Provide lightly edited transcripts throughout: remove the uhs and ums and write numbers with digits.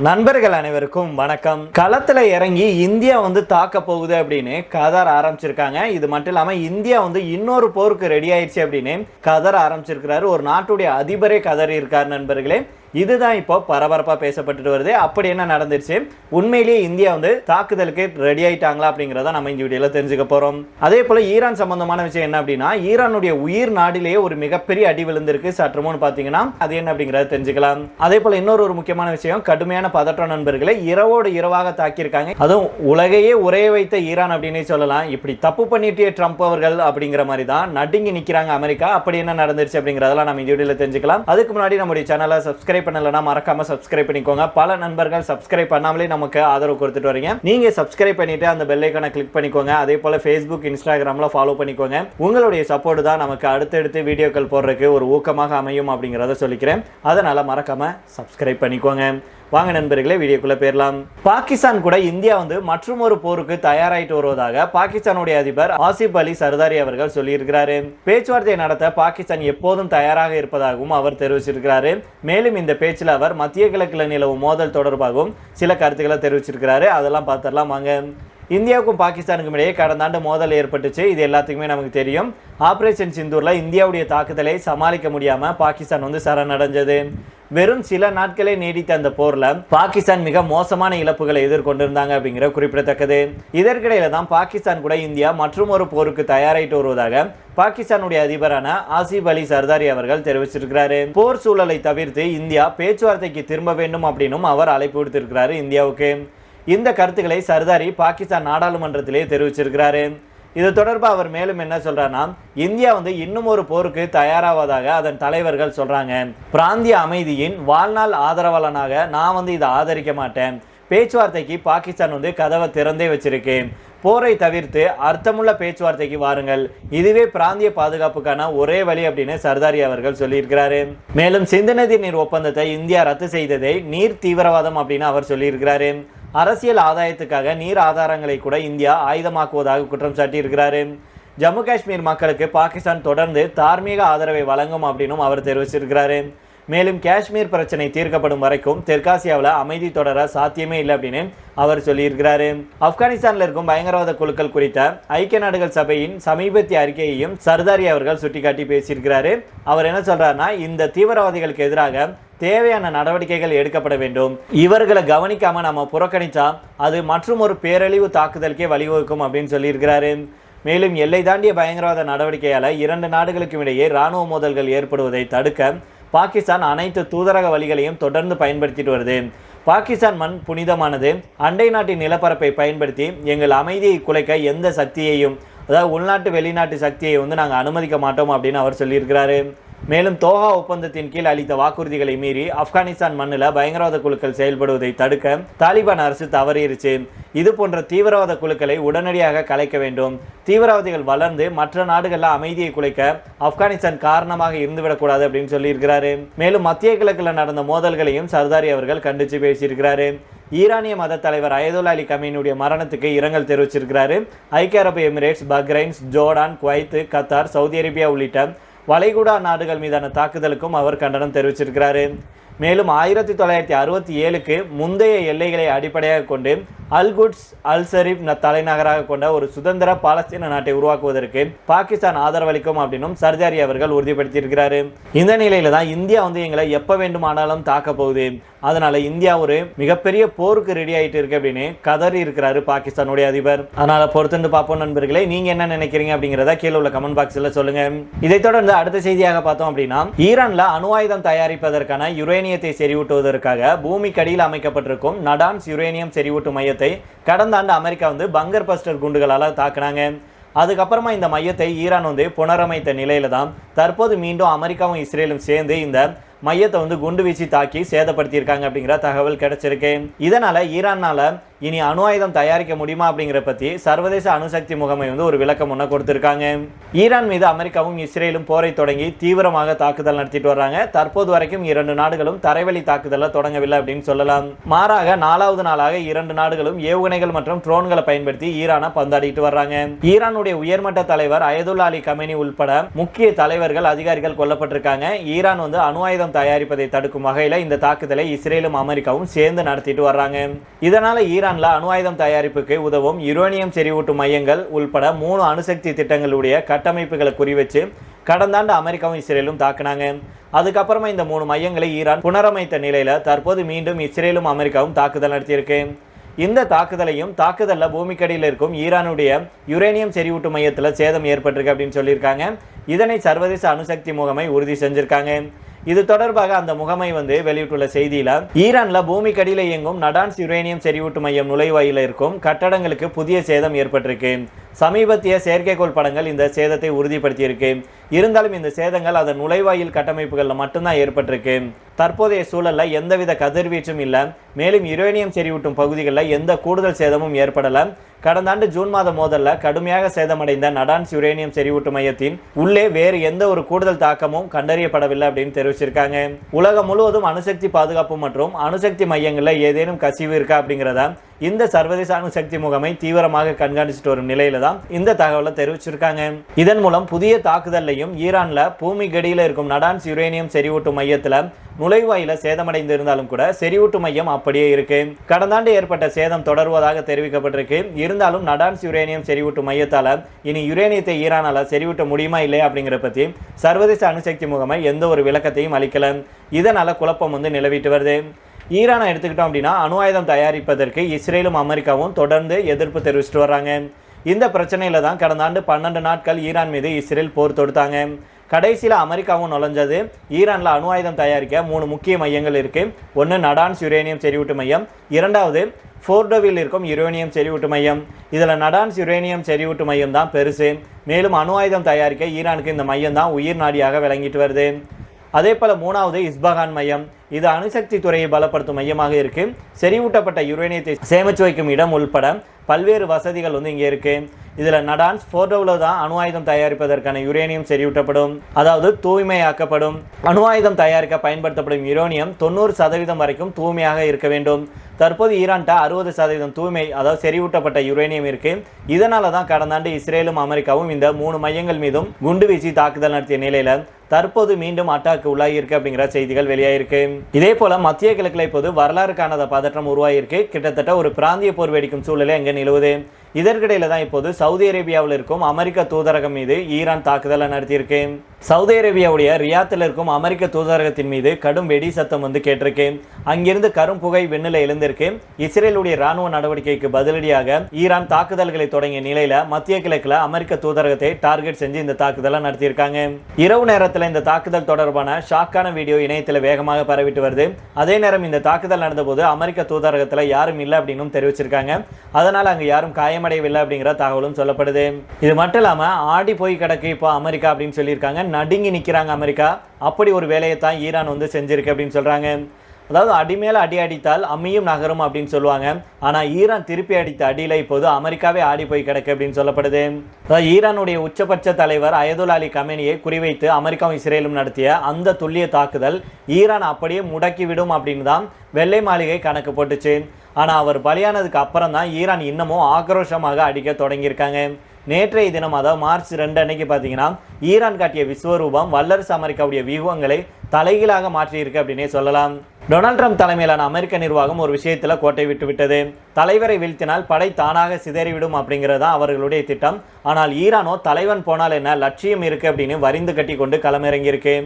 நண்பர்கள் அனைவருக்கும் வணக்கம். களத்துல இறங்கி இந்தியா தாக்க போகுது அப்படின்னு கதர் ஆரம்பிச்சிருக்காங்க. இது மட்டும் இல்லாம இந்தியா இன்னொரு போருக்கு ரெடி ஆயிடுச்சு அப்படின்னு கதர் ஆரம்பிச்சிருக்கிறாரு. ஒரு நாட்டுடைய அதிபரே கதறி இருக்கார் நண்பர்களே. இதுதான் இப்போ பரபரப்பா பேசப்பட்டு வருது. அப்படி என்ன நடந்துச்சு, உண்மையிலேயே இந்தியா தாக்குதலுக்கு ரெடி ஆயிட்டாங்களா அப்படிங்கிறத நம்ம இந்த வீடியோல தெரிஞ்சுக்க போறோம். அதே போல ஈரான் சம்பந்தமான விஷயம் என்ன அப்படின்னா, ஈரானுடைய உயிர் நாடிலேயே ஒரு மிகப்பெரிய அடி விழுந்திருக்கு சற்று முன் பாத்தீங்கன்னா. அது என்ன அப்படிங்கறத தெரிஞ்சுக்கலாம். அதே போல இன்னொரு முக்கியமான விஷயம், கடுமையான பதற்றம் நண்பர்களை இரவோடு இரவாக தாக்கியிருக்காங்க. அதுவும் உலகையே உரைய வைத்த ஈரான் அப்படின்னு சொல்லலாம். இப்படி தப்பு பண்ணிட்டே ட்ரம்ப் அவர்கள் அப்படிங்கிற மாதிரி தான் நடுங்கி நிக்கிறாங்க அமெரிக்கா. அப்படி என்ன நடந்துருச்சு அப்படிங்கறதெல்லாம் நம்ம இந்த வீடியோல தெரிஞ்சுக்கலாம். அதுக்கு முன்னாடி நம்முடைய சேனலை சப்ஸ்கிரைப் பண்ணலனா மறக்காம சப்ஸ்கிரைப் பண்ணிக்கோங்க. பல நண்பர்கள் சப்ஸ்கிரைப் பண்ணாமலே நமக்கு ஆதரவு கொடுத்துட்டு வரீங்க. நீங்க சப்ஸ்கிரைப் பண்ணிட்டு அந்த பெல் ஐகானை கிளிக் பண்ணிக்கோங்க. அதே போல Facebook, Instagramல ஃபாலோ பண்ணிக்கோங்க. உங்களுடைய சப்போர்ட் தான் நமக்கு அடுத்தடுத்து வீடியோக்கள் போடுறதுக்கு ஒரு ஊக்கமாக அமையும் அப்படிங்கறத சொல்லிக்கிறேன். அதனால மறக்காம சப்ஸ்கிரைப் பண்ணிக்கோங்க. வாங்க நண்பர்களே, வீடியோக்குள்ள போயிடலாம். பாகிஸ்தான் கூட இந்தியா மற்றும் ஒரு போருக்கு தயாராயிட்டு வருவதாக பாகிஸ்தானுடைய அதிபர் ஆசிப் அலி சர்தாரி அவர்கள் சொல்லியிருக்கிறாரு. பேச்சுவார்த்தை நடத்த பாகிஸ்தான் எப்போதும் தயாராக இருப்பதாகவும் அவர் தெரிவிச்சிருக்கிறாரு. மேலும் இந்த பேச்சில் அவர் மத்திய கிழக்கில் நிலவும் மோதல் தொடர்பாகவும் சில கருத்துக்களை தெரிவிச்சிருக்கிறாரு. அதெல்லாம் பார்த்துடலாம் வாங்க. இந்தியாவுக்கும் பாகிஸ்தானுக்கும் இடையே கடந்த ஆண்டு மோதல் ஏற்பட்டுச்சு. இது எல்லாத்துக்குமே நமக்கு தெரியும். ஆபரேஷன் சிந்தூர்ல இந்தியாவுடைய தாக்குதலை சமாளிக்க முடியாம பாகிஸ்தான் சரணடைஞ்சது. வெறும் சில நாட்களே நீடித்த அந்த போர்ல பாகிஸ்தான் மிக மோசமான இழப்புகளை எதிர்கொண்டிருந்தாங்க அப்படிங்கிற குறிப்பிடத்தக்கது. இதற்கிடையில தான் பாகிஸ்தான் கூட இந்தியா மற்றும் ஒரு போருக்கு தயாராயிட்டு வருவதாக பாகிஸ்தானுடைய அதிபரான ஆசிப் அலி சர்தாரி அவர்கள் தெரிவிச்சிருக்கிறாரு. போர் சூழலை தவிர்த்து இந்தியா பேச்சுவார்த்தைக்கு திரும்ப வேண்டும் அப்படின்னும் அவர் அழைப்பு விடுத்திருக்கிறாரு இந்தியாவுக்கு. இந்த கருத்துக்களை சர்தாரி பாகிஸ்தான் நாடாளுமன்றத்திலே தெரிவிச்சிருக்கிறாரு. இது தொடர்பாக அவர் மேலும் என்ன சொல்றாருன்னா, இந்தியா இன்னும் ஒரு போருக்கு தயாராவதாக அதன் தலைவர்கள் சொல்றாங்க. பிராந்திய அமைதியின் வாழ்நாள் ஆதரவாளனாக நான் இதை ஆதரிக்க மாட்டேன். பேச்சுவார்த்தைக்கு பாகிஸ்தான் கதவை திறந்தே வச்சிருக்கு. போரை தவிர்த்து அர்த்தமுள்ள பேச்சுவார்த்தைக்கு வாருங்கள். இதுவே பிராந்திய பாதுகாப்புக்கான ஒரே வழி அப்படின்னு சர்தாரி அவர்கள் சொல்லியிருக்கிறாரு. மேலும் சிந்து நதி நீர் ஒப்பந்தத்தை இந்தியா ரத்து செய்ததை நீர் தீவிரவாதம் அப்படின்னு அவர் சொல்லியிருக்கிறாரு. அரசியல் ஆதாயத்துக்காக நீர் ஆதாரங்களை கூட இந்தியா ஆயுதமாக்குவதாக குற்றம் சாட்டியிருக்கிறாரு. ஜம்மு காஷ்மீர் மக்களுக்கு பாகிஸ்தான் தொடர்ந்து தார்மீக ஆதரவை வழங்கும் அப்படின்னும் அவர் தெரிவிச்சிருக்கிறாரு. மேலும் காஷ்மீர் பிரச்சனை தீர்க்கப்படும் வரைக்கும் தெற்காசியாவில் அமைதி தொடர சாத்தியமே இல்லை அப்படின்னு அவர் சொல்லியிருக்கிறாரு. ஆப்கானிஸ்தானில் இருக்கும் பயங்கரவாத குழுக்கள் குறித்த ஐக்கிய நாடுகள் சபையின் சமீபத்திய அறிக்கையையும் சர்தாரி அவர்கள் சுட்டிக்காட்டி பேசியிருக்கிறாரு. அவர் என்ன சொல்றாருன்னா, இந்த தீவிரவாதிகளுக்கு எதிராக தேவையான நடவடிக்கைகள் எடுக்கப்பட வேண்டும். இவர்களை கவனிக்காம நம்ம புறக்கணிச்சா அது மற்றும் ஒரு பேரழிவு தாக்குதலுக்கே வழிவகுக்கும் அப்படின்னு சொல்லியிருக்கிறாரு. மேலும் எல்லை தாண்டிய பயங்கரவாத நடவடிக்கையால இரண்டு நாடுகளுக்கும் இடையே இராணுவ மோதல்கள் ஏற்படுவதை தடுக்க பாகிஸ்தான் அனைத்து தூதரக வழிகளையும் தொடர்ந்து பயன்படுத்திட்டு வருது. பாகிஸ்தான் மண் புனிதமானது. அண்டை நாட்டின் நிலப்பரப்பை பயன்படுத்தி எங்கள் அமைதியை குலைக்க எந்த சக்தியையும், அதாவது உள்நாட்டு வெளிநாட்டு சக்தியை நாங்கள் அனுமதிக்க மாட்டோம் அப்படின்னு அவர் சொல்லியிருக்கிறாரு. மேலும் தோஹா ஒப்பந்தத்தின் கீழ் அளித்த வாக்குறுதிகளை மீறி ஆப்கானிஸ்தான் மண்ணில் பயங்கரவாத குழுக்கள் செயல்படுவதை தடுக்க தாலிபான் அரசு தவறியிருச்சு. இது போன்ற தீவிரவாத குழுக்களை உடனடியாக கலைக்க வேண்டும். தீவிரவாதிகள் வளர்ந்து மற்ற நாடுகளில் அமைதியை குலைக்க ஆப்கானிஸ்தான் காரணமாக இருந்துவிடக்கூடாது அப்படின்னு சொல்லியிருக்கிறாரு. மேலும் மத்திய கிழக்கில் நடந்த மோதல்களையும் சர்தாரி அவர்கள் கண்டித்து பேசியிருக்கிறாரு. ஈரானிய மத தலைவர் அயதுல்லா அலி கமீனுடைய மரணத்துக்கு இரங்கல் தெரிவிச்சிருக்கிறாரு. ஐக்கிய அரபு Emirates, Bahrain, Jordan, Kuwait, Qatar, Saudi Arabia உள்ளிட்ட வளைகுடா நாடுகள் மீதான தாக்குதலுக்கும் அவர் கண்டனம் தெரிவிச்சிருக்கிறாரு. மேலும் 1967க்கு முந்தைய எல்லைகளை அடிப்படையாக கொண்டு அல்குட்ஸ், அல் ஷரீப் தலைநகராக கொண்ட ஒரு சுதந்திர பாலஸ்தீன நாட்டை உருவாக்குவதற்கு பாகிஸ்தான் ஆதரவளிக்கும் அப்படின்னும் சர்தாரி அவர்கள் உறுதிப்படுத்தியிருக்கிறாரு. இந்த நிலையில தான் இந்தியா எங்களை எப்ப வேண்டுமானாலும் தாக்க போகுது, அதனால இந்தியா ஒரு மிகப்பெரிய போருக்கு ரெடி ஆயிட்டு இருக்கு அப்படின்னு கதறி இருக்கிறாரு பாகிஸ்தானுடைய அதிபர். அதனால பொறுத்து பார்ப்போம் நண்பர்களே. நீங்க என்ன நினைக்கிறீங்க அப்படிங்கிறத கீழே உள்ள கமெண்ட் பாக்ஸ்ல சொல்லுங்க. இதை தொடர்ந்து அடுத்த செய்தியாக பார்த்தோம் அப்படின்னா, ஈரான்ல அணு ஆயுதம் தயாரிப்பதற்கான யுரேனியத்தை செறிவூட்டுவதற்காக பூமிக்கடியில் அமைக்கப்பட்டிருக்கும் நடான்ஸ் யுரேனியம் செறிவூட்டு மையத்தை கடந்த ஆண்டு அமெரிக்கா பங்கர் பஸ்டர் குண்டுகளால் தாக்குனாங்க. அதுக்கப்புறமா இந்த மையத்தை ஈரான் புனரமைத்த நிலையில தான் தற்போது மீண்டும் அமெரிக்காவும் இஸ்ரேலும் சேர்ந்து இந்த மையத்தை குண்டு வீசி தாக்கி சேதப்படுத்தியிருக்காங்க அப்படிங்கிற தகவல் கிடைச்சிருக்கு. இதனால ஈரானால இனி அணு ஆயுதம் தயாரிக்க முடியுமா அப்படிங்கிற பத்தி சர்வதேச அணுசக்தி முகமை ஒரு விளக்கம் ஒன்று கொடுத்திருக்காங்க. ஈரான் மீது அமெரிக்காவும் இஸ்ரேலும் போரை தொடங்கி தீவிரமாக தாக்குதல் நடத்திட்டு வர்றாங்க. தற்போது வரைக்கும் 2 நாடுகளும் தரைவழி தாக்குதலை தொடங்கவில்லை அப்படின்னு சொல்லலாம். மாறாக 4வது நாளாக 2 நாடுகளும் ஏவுகணைகள் மற்றும் ட்ரோன்களை பயன்படுத்தி ஈரானை பந்தாடிட்டு வர்றாங்க. ஈரானுடைய உயர்மட்ட தலைவர் அயதுல்லா அலி கமேனி உள்பட முக்கிய தலைவர்கள் அதிகாரிகள் கொல்லப்பட்டிருக்காங்க. ஈரான் அணு ஆயுதம் தயாரிப்பதை தடுக்கும் வகையில் இந்த தாக்குதலை இஸ்ரேலும் அமெரிக்காவும் சேர்ந்து நடத்திட்டு வர்றாங்க. இதனால ஈரான்ல அணு ஆயுதம் தயாரிப்புக்கு உதவும் யுரேனியம் செறிவூட்டும் மையங்கள் உள்பட 3 அணுசக்தி திட்டங்களுடைய கட்டமைப்புகளை குறிவச்சு கடந்த ஆண்டு அமெரிக்காவும் இஸ்ரேலும் தாக்குனாங்க. அதுக்கப்புறமா இந்த 3 மையங்களை ஈரான் புனரமைத்த நிலையில தற்போது மீண்டும் இஸ்ரேலும் அமெரிக்காவும் தாக்குதல் நடத்தியிருக்கு. இந்த தாக்குதல்ல பூமிக்கடியில் இருக்கும் ஈரானுடைய யுரேனியம் செறிவூட்டு மையத்தில் சேதம் ஏற்பட்டிருக்கு அப்படின்னு சொல்லியிருக்காங்க. இதனை சர்வதேச அணுசக்தி முகமை உறுதி செஞ்சிருக்காங்க. இது தொடர்பாக அந்த முகமை வெளியிட்டுள்ள செய்தியில ஈரான்ல பூமிக்கடியில் இயங்கும் நடான்ஸ் யுரேனியம் செறிவூட்டு மையம் நுழைவாயில இருக்கும் கட்டடங்களுக்கு புதிய சேதம் ஏற்பட்டிருக்கு. சமீபத்திய செயற்கைக்கோள் படங்கள் இந்த சேதத்தை உறுதிப்படுத்தியிருக்கு. இருந்தாலும் இந்த சேதங்கள் அதன் நுழைவாயில் கட்டமைப்புகள்ல மட்டும்தான் ஏற்பட்டிருக்கு. தற்போதைய சூழல்ல எந்தவித கதிர்வீச்சும் இல்லை. மேலும் யுரேனியம் செறிவூட்டும் பகுதிகளில் எந்த கூடுதல் சேதமும் ஏற்படல. கடந்த ஆண்டு ஜூன் மாத மோதல்ல கடுமையாக சேதமடைந்த நடான்ஸ் யுரேனியம் செறிவூட்டு மையத்தின் உள்ளே வேறு எந்த ஒரு கூடுதல் தாக்கமும் கண்டறியப்படவில்லை அப்படின்னு தெரிவிச்சிருக்காங்க. உலகம் முழுவதும் அணுசக்தி பாதுகாப்பு மற்றும் அணுசக்தி மையங்களில் ஏதேனும் கசிவு இருக்கா அப்படிங்கிறத இந்த சர்வதேச அணுசக்தி முகமை தீவிரமாக கண்காணிச்சுட்டு வரும் நிலையில தான் இந்த தகவலை தெரிவிச்சிருக்காங்க. இதன் மூலம் புதிய தாக்குதலையும் ஈரான்ல பூமிக்கடியில் இருக்கும் நடான்ஸ் யுரேனியம் செறிவூட்டு மையத்துல நுழைவாயில சேதமடைந்து இருந்தாலும் கூட செறிவூட்டு மையம் அப்படியே இருக்கு. கடந்த ஆண்டு ஏற்பட்ட சேதம் தொடர்வதாக தெரிவிக்கப்பட்டிருக்கு. இருந்தாலும் நடான்ஸ் யுரேனியம் செறிவூட்டு மையத்தால இனி யுரேனியத்தை ஈரானால செறிவூட்ட முடியுமா இல்லையா அப்படிங்கிற பத்தி சர்வதேச அணுசக்தி முகமை எந்த ஒரு விளக்கத்தையும் அளிக்கல. இதனால குழப்பம் நிலவிட்டு வருது. ஈரானை எடுத்துக்கிட்டோம் அப்படின்னா அணு ஆயுதம் தயாரிப்பதற்கு இஸ்ரேலும் அமெரிக்காவும் தொடர்ந்து எதிர்ப்பு தெரிவிச்சுட்டு வர்றாங்க. இந்த பிரச்சனையில தான் கடந்த ஆண்டு 12 நாட்கள் ஈரான் மீது இஸ்ரேல் போர் தொடுத்தாங்க. கடைசியில் அமெரிக்காவும் நுழைஞ்சது. ஈரான்ல அணு ஆயுதம் தயாரிக்க 3 முக்கிய மையங்கள் இருக்கு. ஒன்று நடான்ஸ் யுரேனியம் செறிவூட்டு மையம், இரண்டாவது ஃபோர்டோவில் இருக்கும் யுரேனியம் செறிவூட்டு மையம். இதில் நடான்ஸ் யுரேனியம் செறிவூட்டு மையம் தான் பெருசு. மேலும் அணு ஆயுதம் தயாரிக்க ஈரானுக்கு இந்த மையம் தான் உயிர் நாடியாக விளங்கிட்டு வருது. அதே போல 3வது இஸ்பஹான் மையம். இது அணுசக்தி துறையை பலப்படுத்தும் மையமாக இருக்கு. செறிவூட்டப்பட்ட யுரேனியத்தை சேமிச்சு வைக்கும் இடம் உள்பட பல்வேறு வசதிகள் இங்கே இருக்கு. இதில் நடான்ஸ் ஃபோர்டோவில் தான் அணு ஆயுதம் தயாரிப்பதற்கான யுரேனியம் செறிவூட்டப்படும், அதாவது தூய்மையாக்கப்படும். அணு ஆயுதம் தயாரிக்க பயன்படுத்தப்படும் யுரேனியம் 90% வரைக்கும் தூய்மையாக இருக்க வேண்டும். தற்போது ஈரான்ட்ட 60% தூய்மை, அதாவது செறிவூட்டப்பட்ட யுரேனியம் இருக்கு. இதனால தான் கடந்த ஆண்டு இஸ்ரேலும் அமெரிக்காவும் இந்த 3 மையங்கள் மீதும் குண்டு வீசி தாக்குதல் நடத்திய நிலையில தற்போது மீண்டும் அட்டாக்கு உள்ளாகியிருக்கு அப்படிங்கிற செய்திகள் வெளியாயிருக்கு. இதே போல மத்திய கிழக்குல இப்போது வரலாறு காணாத பதற்றம் உருவாகியிருக்கு. கிட்டத்தட்ட ஒரு பிராந்திய போர் வெடிக்கும் சூழலை அங்கே நிலவுது. இதற்கிடையில தான் இப்போது சவுதி அரேபியாவில் இருக்கும் அமெரிக்க தூதரகம் மீது ஈரான் தாக்குதலை நடத்தியிருக்கு. சவுதி அரேபியாவுடைய ரியாத்தில் இருக்கும் அமெரிக்க தூதரகத்தின் மீது கடும் வெடி சத்தம் கேட்டிருக்கு. அங்கிருந்து கரும் புகை விண்ணில எழுந்திருக்கு. இஸ்ரேலுடைய ராணுவ நடவடிக்கைக்கு பதிலடியாக ஈரான் தாக்குதல்களை தொடங்கிய நிலையில மத்திய கிழக்குல அமெரிக்க தூதரகத்தை டார்கெட் செஞ்சு இந்த தாக்குதலை நடத்தியிருக்காங்க. இரவு நேரத்தில் இந்த தாக்குதல் தொடர்பான ஷாக்கான வீடியோ இணையத்தில் வேகமாக பரவிட்டு வருது. அதே நேரம் இந்த தாக்குதல் நடந்த போது அமெரிக்க தூதரகத்தில் யாரும் இல்லை அப்படின்னு தெரிவிச்சிருக்காங்க. அதனால அங்க யாரும் காயமடையவில்லை அப்படிங்கிற தகவலும் சொல்லப்படுது. இது மட்டும் இல்லாம ஆடி போய் கிடக்கு இப்போ அமெரிக்கா அப்படின்னு சொல்லியிருக்காங்க. நடுங்கி நிற்கிறாங்க அமெரிக்கா. அப்படி ஒரு வேலையை தான் ஈரான் செஞ்சிருக்கு அப்படின்னு சொல்றாங்க. அதாவது அடி மேல அடி அடித்தால் அம்மியும் நகரும் அப்படின்னு சொல்லுவாங்க. ஆனா ஈரான் திருப்பி அடித்த அடியில இப்போது அமெரிக்காவே ஆடி போய் கிடக்கு அப்படின்னு சொல்லப்படுது. அதாவது ஈரானுடைய உச்சபட்ச தலைவர் அயதுல்லா அலி கமேனியை குறிவைத்து அமெரிக்காவும் இஸ்ரேலும் நடத்திய அந்த துல்லிய தாக்குதல் ஈரான் அப்படியே முடக்கிவிடும் அப்படின்னு தான் வெள்ளை மாளிகை கணக்கு போட்டுச்சு. ஆனா அவர் பலியானதுக்கு அப்புறம் தான் ஈரான் இன்னமும் ஆக்ரோஷமாக அடிக்க தொடங்கியிருக்காங்க. நேற்றைய தினம், அதாவது மார்ச் 2 அன்னைக்கு பார்த்தீங்கன்னா ஈரான் காட்டிய விஸ்வரூபம் வல்லரசு அமெரிக்காவுடைய வியூகங்களை தலைகீழாக மாற்றியிருக்கு அப்படின்னே சொல்லலாம். டொனால்ட் ட்ரம்ப் தலைமையிலான அமெரிக்க நிர்வாகம் ஒரு விஷயத்துல கோட்டை விட்டுவிட்டது. தலைவரை வீழ்த்தினால் படை தானாக சிதறிவிடும் அப்படிங்கிறது தான் அவர்களுடைய திட்டம். ஆனால் ஈரானோ தலைவன் போனால் என்ன, லட்சியம் இருக்கு அப்படின்னு வரிந்து கட்டி கொண்டு களமிறங்கியிருக்கு.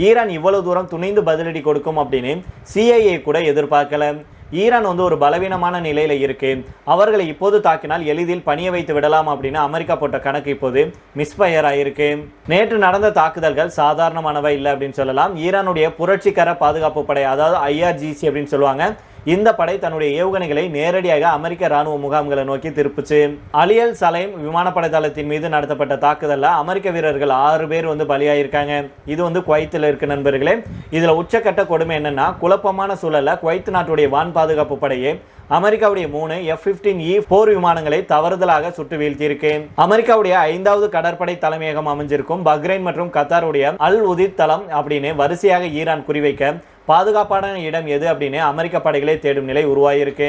ஈரான் இவ்வளவு தூரம் துணிந்து பதிலடி கொடுக்கும் அப்படின்னு CIA கூட எதிர்பார்க்கல. ஈரான் ஒரு பலவீனமான நிலையில இருக்கு. அவர்களை இப்போது தாக்கினால் எளிதில் பணிய வைத்து விடலாம் அப்படின்னு அமெரிக்கா போட்ட கணக்கு இப்போது மிஸ்பயர் ஆயிருக்கு. நேற்று நடந்த தாக்குதல்கள் சாதாரணமானவை இல்லை அப்படின்னு சொல்லலாம். ஈரானுடைய புரட்சிகர பாதுகாப்பு படை, அதாவது IRGC அப்படின்னு சொல்லுவாங்க, இந்த படை தன்னுடைய ஏவுகணைகளை நேரடியாக அமெரிக்க ராணுவ முகாம்களை நோக்கி திருப்புச்சு. அலியல் சலைம் விமானப்படை தளத்தின் மீது நடத்தப்பட்ட தாக்குதல்ல அமெரிக்க வீரர்கள் 6 பேர் பலியாயிருக்காங்க. இது குவைத்தில் இருக்கு நண்பர்களே. இதுல உச்சக்கட்ட கொடுமை என்னன்னா, குழப்பமான சூழல்ல குவைத் நாட்டுடைய வான் பாதுகாப்பு படையே அமெரிக்காவுடைய 3 F-15E போர் விமானங்களை தவறுதலாக சுட்டு வீழ்த்தியிருக்கு. அமெரிக்காவுடைய 5வது கடற்படை தலைமையகம் அமைஞ்சிருக்கும் பஹ்ரைன் மற்றும் கத்தாருடைய அல் உதித் தளம் அப்படின்னு வரிசையாக ஈரான் குறிவைக்க பாதுகாப்பான இடம் எது அப்படின்னு அமெரிக்க படைகளே தேடும் நிலை உருவாகியிருக்கு.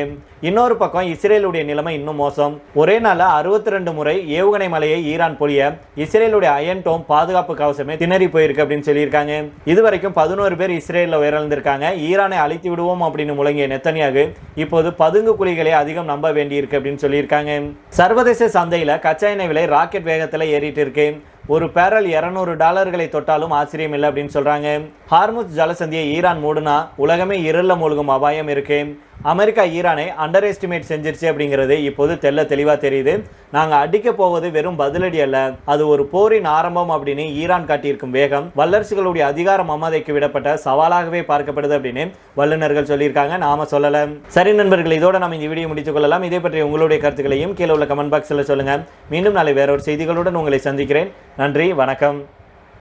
இன்னொரு பக்கம் இஸ்ரேலுடைய நிலைமை இன்னும் மோசம். ஒரே நாள்ல 62 முறை ஏவுகணை மலையை ஈரான் பொழிய இஸ்ரேலுடைய அயன் டோம் பாதுகாப்பு கவசமே திணறி போயிருக்கு அப்படின்னு சொல்லியிருக்காங்க. இதுவரைக்கும் 11 பேர் இஸ்ரேலில் உயிரிழந்திருக்காங்க. ஈரானை அழித்து விடுவோம் அப்படின்னு முழங்கிய நெத்தனியாகு இப்போது பதுங்கு குழிகளை அதிகம் நம்ப வேண்டியிருக்கு அப்படின்னு சொல்லியிருக்காங்க. சர்வதேச சந்தையில கச்சா எண்ணெய் விலை ராக்கெட் வேகத்தில் ஏறிட்டு இருக்கு. ஒரு பேரல் $200 தொட்டாலும் ஆச்சரியம் இல்லை அப்படின்னு சொல்றாங்க. ஹார்முஸ் ஜலசந்தியை ஈரான் மூடுனா உலகமே இருள மூழ்கும் அபாயம் இருக்கு. அமெரிக்கா ஈரானை அண்டர் எஸ்டிமேட் செஞ்சிருச்சு அப்படிங்கிறது இப்போது தெளிவா தெரியுது. நாங்க அடிக்க போவது வெறும் பதிலடி அல்ல, அது ஒரு போரின் ஆரம்பம் அப்படின்னு ஈரான் காட்டியிருக்கும் வேகம் வல்லரசுகளுடைய அதிகார மமதைக்கு விடப்பட்ட சவாலாகவே பார்க்கப்படுது அப்படின்னு வல்லுநர்கள் சொல்லியிருக்காங்க. நாம சொல்லல. சரி நண்பர்கள், இதோட நம்ம இந்த வீடியோ முடித்துக் கொள்ளலாம். இதே பற்றி உங்களுடைய கருத்துக்களையும் கீழே உள்ள கமெண்ட் பாக்ஸில் சொல்லுங்க. மீண்டும் நாளை வேறொரு செய்திகளுடன் உங்களை சந்திக்கிறேன். நன்றி, வணக்கம்.